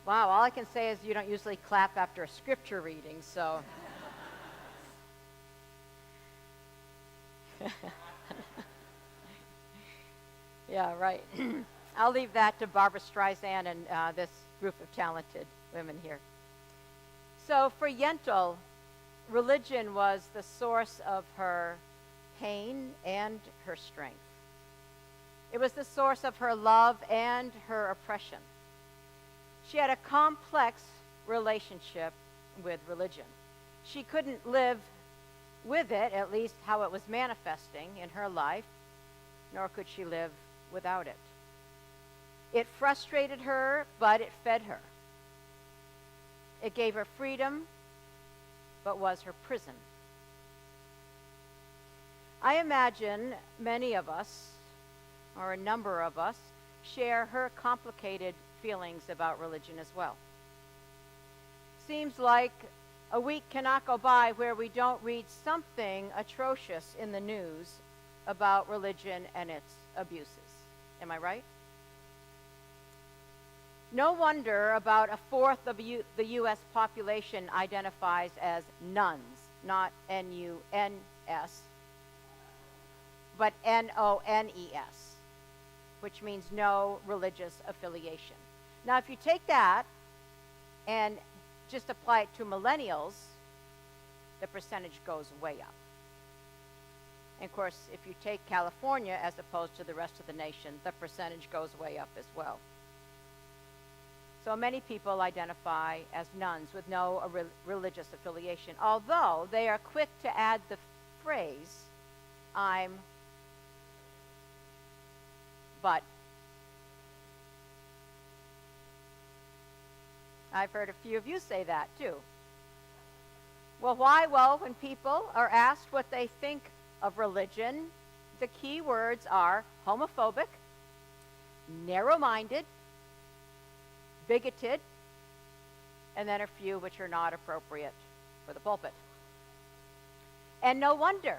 Wow, all I can say is you don't usually clap after a scripture reading, so. Yeah, right. I'll leave that to Barbara Streisand and this group of talented women here. So for Yentl, religion was the source of her pain and her strength. It was the source of her love and her oppression. She had a complex relationship with religion. She couldn't live with it, at least how it was manifesting in her life, nor could she live without it. It frustrated her, but it fed her. It gave her freedom, but was her prison. I imagine many of us, or a number of us, share her complicated feelings about religion as well. Seems like a week cannot go by where we don't read something atrocious in the news about religion and its abuses. Am I right? No wonder about a fourth of the U.S. population identifies as nuns, not N-U-N-S, but N-O-N-E-S, which means no religious affiliation. Now, if you take that and just apply it to millennials, the percentage goes way up. And of course, if you take California as opposed to the rest of the nation, the percentage goes way up as well. So many people identify as nuns with no religious affiliation, although they are quick to add the phrase, I'm but. I've heard a few of you say that too. Well, why? Well, when people are asked what they think of religion, the key words are homophobic, narrow-minded, bigoted, and then a few which are not appropriate for the pulpit. And no wonder.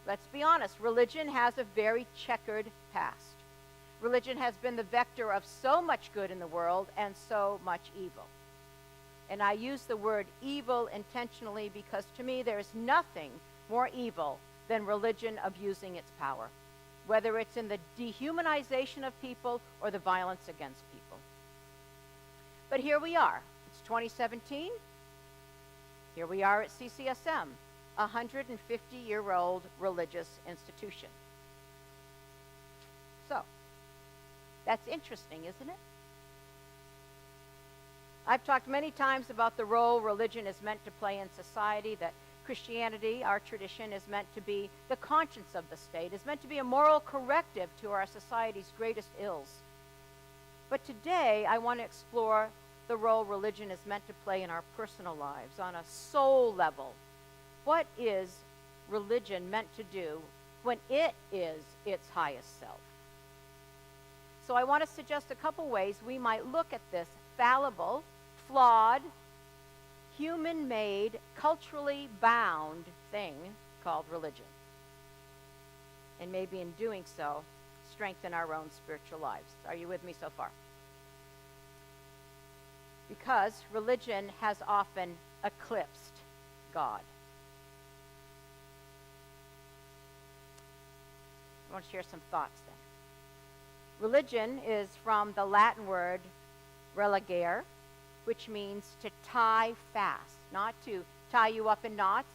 Let's be honest, religion has a very checkered past. Religion has been the vector of so much good in the world and so much evil. And I use the word evil intentionally because to me there is nothing more evil than religion abusing its power, whether it's in the dehumanization of people or the violence against people. But here we are. It's 2017. Here we are at CCSM, a 150-year-old religious institution. So, that's interesting, isn't it? I've talked many times about the role religion is meant to play in society, that Christianity, our tradition, is meant to be the conscience of the state, is meant to be a moral corrective to our society's greatest ills. But today, I want to explore the role religion is meant to play in our personal lives on a soul level. What is religion meant to do when it is its highest self? So I want to suggest a couple ways we might look at this fallible, flawed, human-made, culturally bound thing called religion. And maybe in doing so, strengthen our own spiritual lives. Are you with me so far? Because religion has often eclipsed God. I want to share some thoughts then. Religion is from the Latin word religare, which means to tie fast, not to tie you up in knots,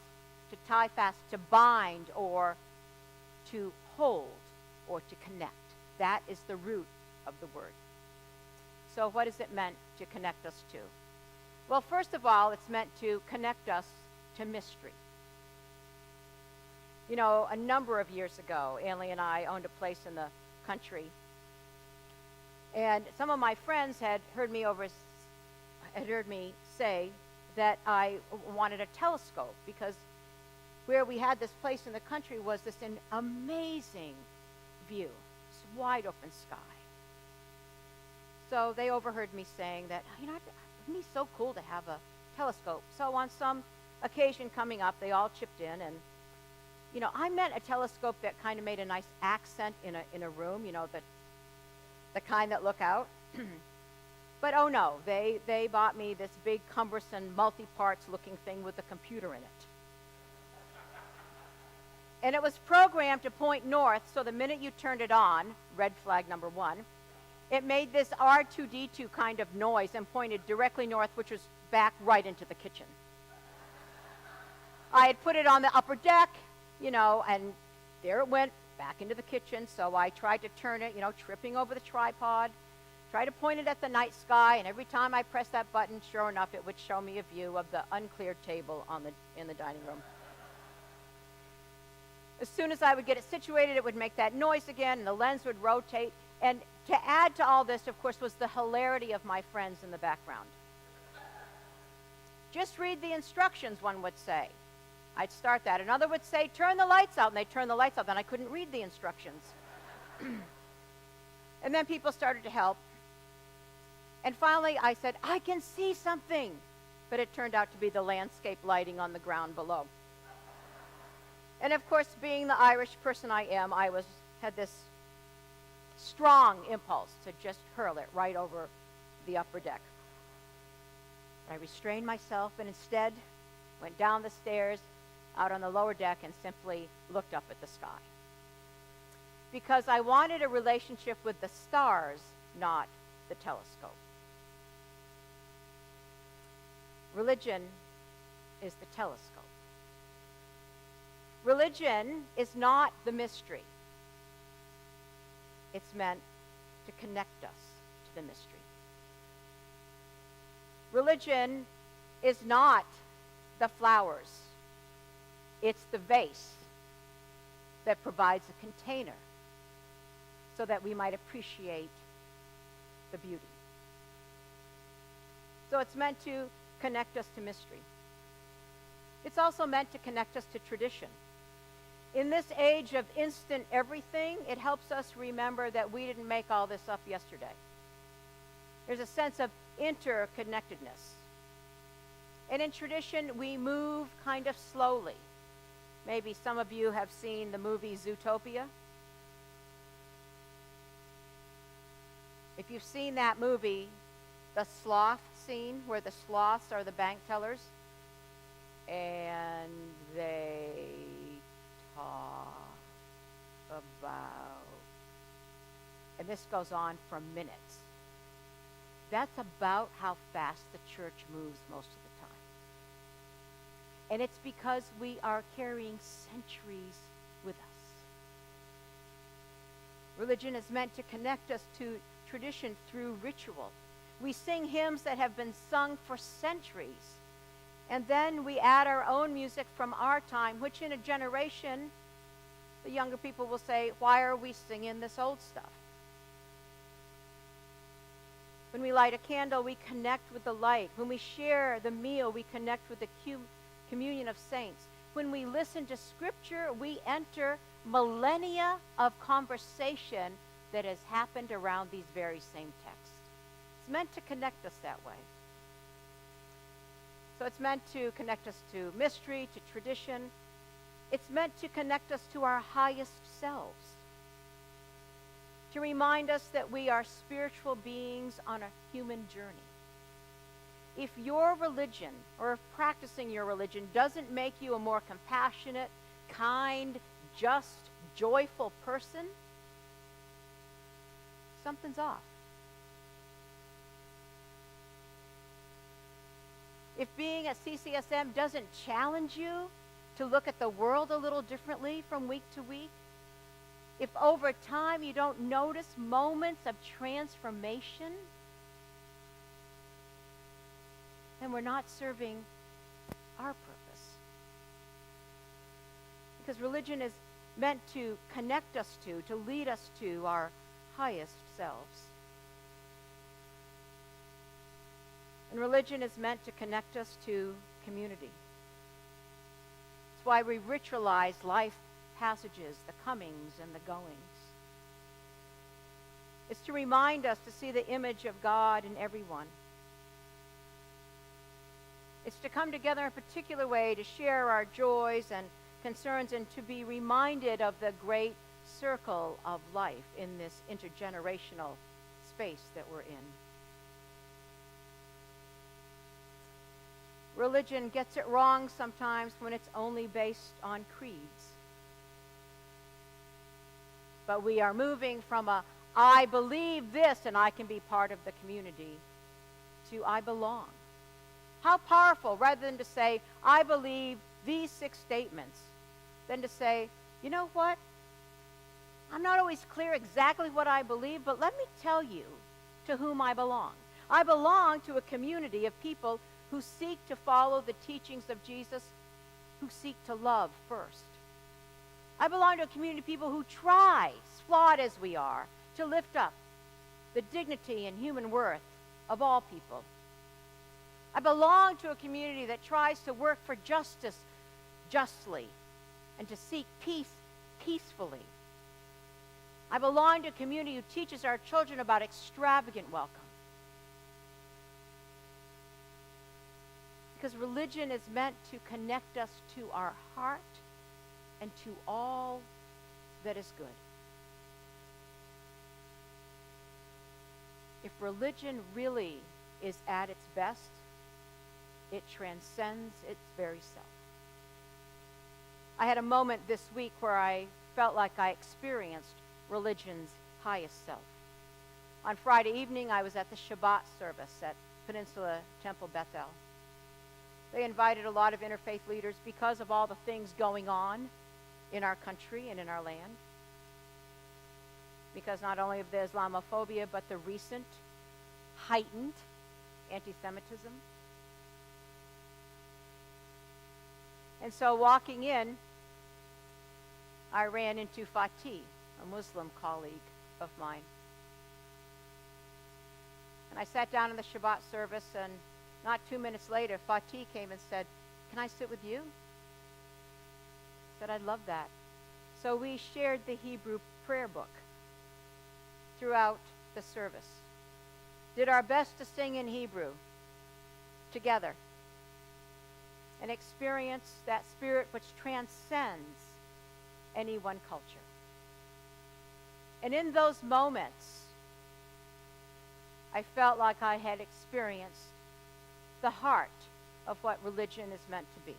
to tie fast, to bind or to hold or to connect. That is the root of the word. So what is it meant to connect us to? Well, first of all, it's meant to connect us to mystery. You know, a number of years ago, Anley and I owned a place in the country, and some of my friends had heard me say that I wanted a telescope because where we had this place in the country was this amazing view, this wide open sky. So they overheard me saying that, it'd be so cool to have a telescope. So on some occasion coming up, they all chipped in, and I meant a telescope that kind of made a nice accent in a room, the kind that look out. But oh no, they bought me this big, cumbersome, multi-parts looking thing with a computer in it. And it was programmed to point north, so the minute you turned it on, red flag number 1, it made this R2D2 kind of noise and pointed directly north, which was back right into the kitchen. I had put it on the upper deck, and there it went back into the kitchen. So I tried to turn it, tripping over the tripod, tried to point it at the night sky, and every time I pressed that button, sure enough, it would show me a view of the uncleared table in the dining room. As soon as I would get it situated, it would make that noise again, and the lens would rotate. And to add to all this, of course, was the hilarity of my friends in the background. Just read the instructions, one would say. I'd start that. Another would say, turn the lights out, and they'd turn the lights out. Then I couldn't read the instructions. And then people started to help. And finally, I said, I can see something. But it turned out to be the landscape lighting on the ground below. And of course, being the Irish person I am, I had this strong impulse to just hurl it right over the upper deck. I restrained myself and instead went down the stairs, out on the lower deck, and simply looked up at the sky. Because I wanted a relationship with the stars, not the telescope. Religion is the telescope. Religion is not the mystery. It's meant to connect us to the mystery. Religion is not the flowers. It's the vase that provides a container so that we might appreciate the beauty. So it's meant to connect us to mystery. It's also meant to connect us to tradition. In this age of instant everything, it helps us remember that we didn't make all this up yesterday. There's a sense of interconnectedness. And in tradition, we move kind of slowly. Maybe some of you have seen the movie Zootopia. If you've seen that movie, the sloth scene where the sloths are the bank tellers and they talk about, and this goes on for minutes. That's about how fast the church moves most of the time. And it's because we are carrying centuries with us. Religion is meant to connect us to tradition through ritual. We sing hymns that have been sung for centuries. And then we add our own music from our time, which in a generation, the younger people will say, why are we singing this old stuff? When we light a candle, we connect with the light. When we share the meal, we connect with the communion of saints. When we listen to Scripture, we enter millennia of conversation that has happened around these very same texts. It's meant to connect us that way. So it's meant to connect us to mystery, to tradition. It's meant to connect us to our highest selves. To remind us that we are spiritual beings on a human journey. If your religion, or if practicing your religion, doesn't make you a more compassionate, kind, just, joyful person, something's off. If being at CCSM doesn't challenge you to look at the world a little differently from week to week, if over time you don't notice moments of transformation, then we're not serving our purpose. Because religion is meant to connect us to lead us to our highest selves. And religion is meant to connect us to community. It's why we ritualize life passages, the comings and the goings. It's to remind us to see the image of God in everyone. It's to come together in a particular way to share our joys and concerns and to be reminded of the great circle of life in this intergenerational space that we're in. religion gets it wrong sometimes when it's only based on creeds. But we are moving from I believe this and I can be part of the community to I belong. How powerful, rather than to say, I believe these 6 statements, than to say, you know what? I'm not always clear exactly what I believe, but let me tell you to whom I belong. I belong to a community of people who seek to follow the teachings of Jesus, who seek to love first. I belong to a community of people who try, flawed as we are, to lift up the dignity and human worth of all people. I belong to a community that tries to work for justice justly and to seek peace peacefully. I belong to a community who teaches our children about extravagant welcome. Because religion is meant to connect us to our heart and to all that is good. If religion really is at its best, it transcends its very self. I had a moment this week where I felt like I experienced religion's highest self. On Friday evening, I was at the Shabbat service at Peninsula Temple Bethel. They invited a lot of interfaith leaders because of all the things going on in our country and in our land. Because not only of the Islamophobia, but the recent heightened anti-Semitism. And so walking in, I ran into Fatih, a Muslim colleague of mine. And I sat down in the Shabbat service, and not 2 minutes later, Fatih came and said, "Can I sit with you?" I said, "I'd love that." So we shared the Hebrew prayer book throughout the service. Did our best to sing in Hebrew together and experience that spirit which transcends any one culture. And in those moments, I felt like I had experienced the heart of what religion is meant to be.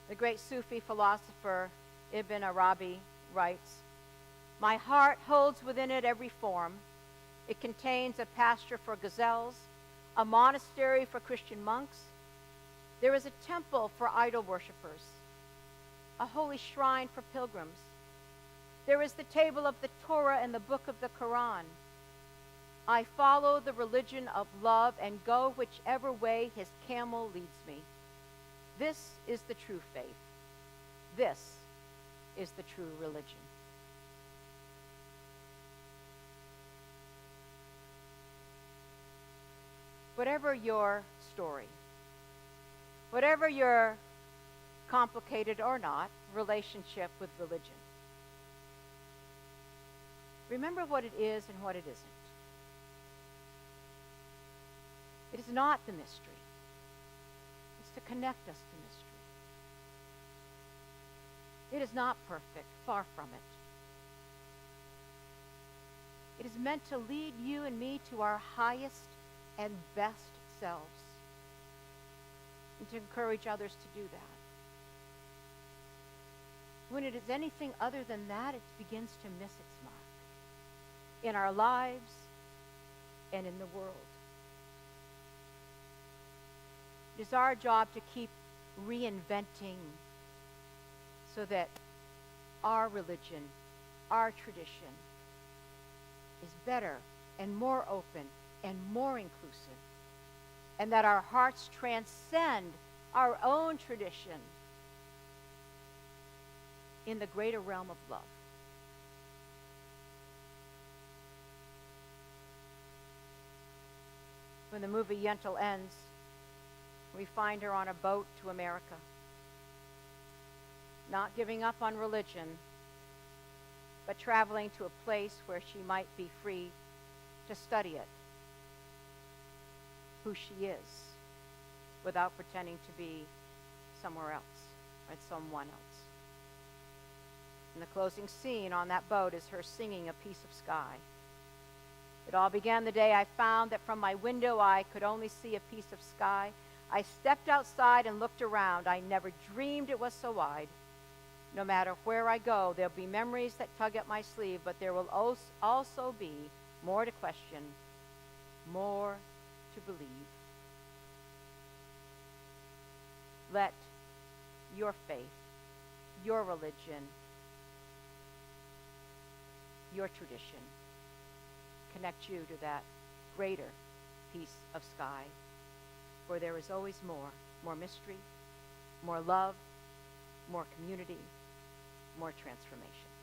The great Sufi philosopher Ibn Arabi writes, "My heart holds within it every form. It contains a pasture for gazelles, a monastery for Christian monks. There is a temple for idol worshippers, a holy shrine for pilgrims. There is the table of the Torah and the book of the Quran. I follow the religion of love and go whichever way his camel leads me. This is the true faith. This is the true religion." Whatever your story, whatever your complicated or not relationship with religion, remember what it is and what it isn't. It is not the mystery. It's to connect us to mystery. It is not perfect, far from it. It is meant to lead you and me to our highest and best selves, and to encourage others to do that. When it is anything other than that, it begins to miss its mark in our lives and in the world. It is our job to keep reinventing so that our religion, our tradition, is better and more open and more inclusive, and that our hearts transcend our own tradition in the greater realm of love. When the movie Yentl ends, we find her on a boat to America, not giving up on religion, but traveling to a place where she might be free to study it, who she is, without pretending to be somewhere else or someone else. And the closing scene on that boat is her singing A Piece of Sky. It It all began the day I found that from my window I could only see a piece of sky. I stepped outside and looked around. I never dreamed it was so wide. No matter where I go, there'll be memories that tug at my sleeve, but there will also be more to question, more to believe. Let your faith, your religion, your tradition connect you to that greater piece of sky, where there is always more mystery, more love, more community, more transformation.